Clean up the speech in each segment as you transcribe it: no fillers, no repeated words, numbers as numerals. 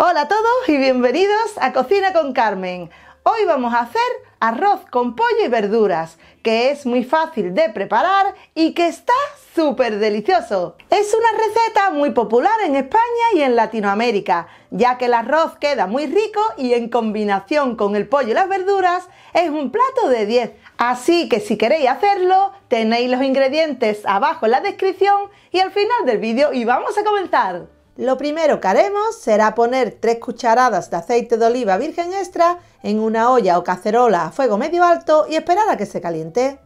Hola a todos y bienvenidos a Cocina con Carmen. Hoy vamos a hacer arroz con pollo y verduras, que es muy fácil de preparar y que está súper delicioso. Es una receta muy popular en España y en Latinoamérica, ya que el arroz queda muy rico y en combinación con el pollo y las verduras es un plato de 10. Así que si queréis hacerlo, tenéis los ingredientes abajo en la descripción y al final del vídeo y vamos a comenzar. Lo primero que haremos será poner 3 cucharadas de aceite de oliva virgen extra en una olla o cacerola a fuego medio alto y esperar a que se caliente.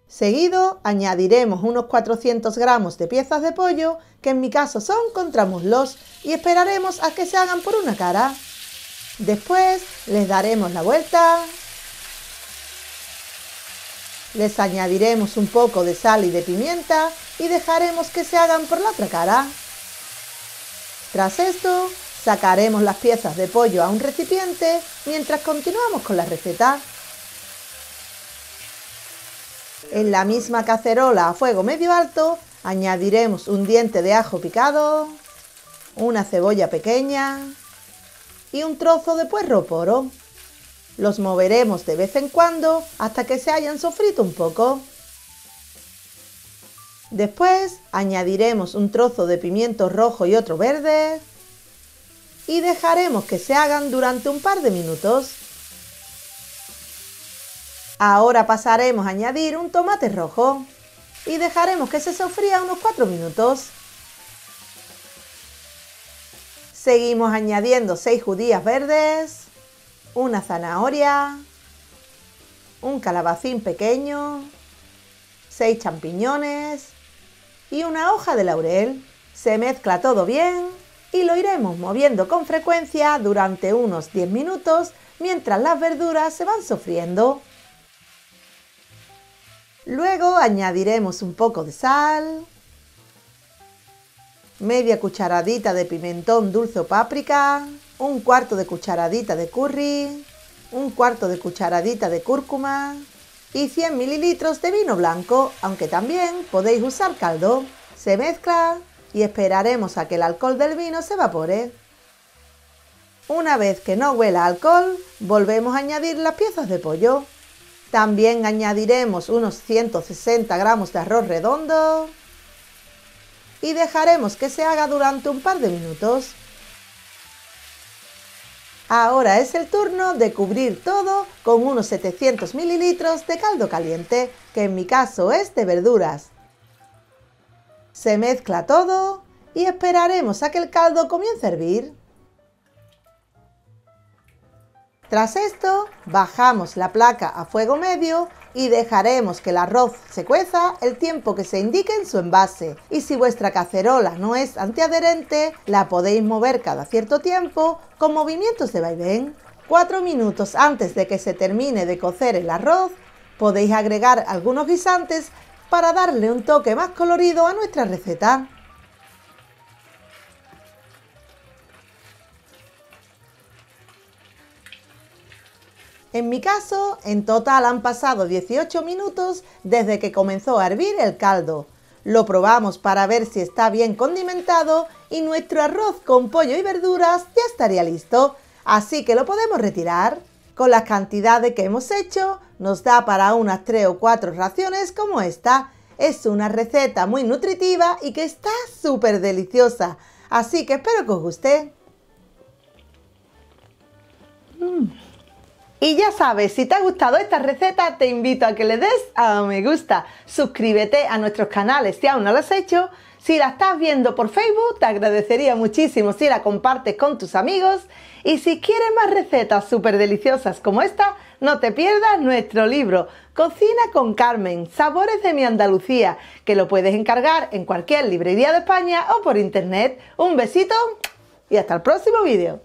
Seguido añadiremos unos 400 gramos de piezas de pollo, que en mi caso son contramuslos, y esperaremos a que se hagan por una cara. Después les daremos la vuelta. Les añadiremos un poco de sal y de pimienta y dejaremos que se hagan por la otra cara. Tras esto, sacaremos las piezas de pollo a un recipiente mientras continuamos con la receta. En la misma cacerola a fuego medio alto, añadiremos un diente de ajo picado, una cebolla pequeña y un trozo de puerro poro. Los moveremos de vez en cuando hasta que se hayan sofrito un poco. Después añadiremos un trozo de pimiento rojo y otro verde y dejaremos que se hagan durante un par de minutos. Ahora pasaremos a añadir un tomate rojo y dejaremos que se sofría unos 4 minutos. Seguimos añadiendo 6 judías verdes, una zanahoria, un calabacín pequeño, 6 champiñones y una hoja de laurel. Se mezcla todo bien y lo iremos moviendo con frecuencia durante unos 10 minutos mientras las verduras se van sofriendo. Luego añadiremos un poco de sal, media cucharadita de pimentón dulce o páprica, un cuarto de cucharadita de curry, un cuarto de cucharadita de cúrcuma y 100 mililitros de vino blanco, aunque también podéis usar caldo. Se mezcla y esperaremos a que el alcohol del vino se evapore. Una vez que no huela a alcohol, volvemos a añadir las piezas de pollo. También añadiremos unos 160 gramos de arroz redondo y dejaremos que se haga durante un par de minutos. Ahora es el turno de cubrir todo con unos 700 mililitros de caldo caliente, que en mi caso es de verduras. Se mezcla todo y esperaremos a que el caldo comience a hervir. Tras esto, bajamos la placa a fuego medio y dejaremos que el arroz se cueza el tiempo que se indique en su envase. Y si vuestra cacerola no es antiadherente, la podéis mover cada cierto tiempo con movimientos de vaivén. 4 minutos antes de que se termine de cocer el arroz, podéis agregar algunos guisantes para darle un toque más colorido a nuestra receta. En mi caso, en total han pasado 18 minutos desde que comenzó a hervir el caldo. Lo probamos para ver si está bien condimentado y nuestro arroz con pollo y verduras ya estaría listo, así que lo podemos retirar. Con las cantidades que hemos hecho, nos da para unas 3 o 4 raciones como esta. Es una receta muy nutritiva y que está súper deliciosa, así que espero que os guste. Y ya sabes, si te ha gustado esta receta, te invito a que le des a me gusta. Suscríbete a nuestros canales si aún no lo has hecho. Si la estás viendo por Facebook, te agradecería muchísimo si la compartes con tus amigos. Y si quieres más recetas súper deliciosas como esta, no te pierdas nuestro libro Cocina con Carmen, Sabores de mi Andalucía, que lo puedes encargar en cualquier librería de España o por internet. Un besito y hasta el próximo vídeo.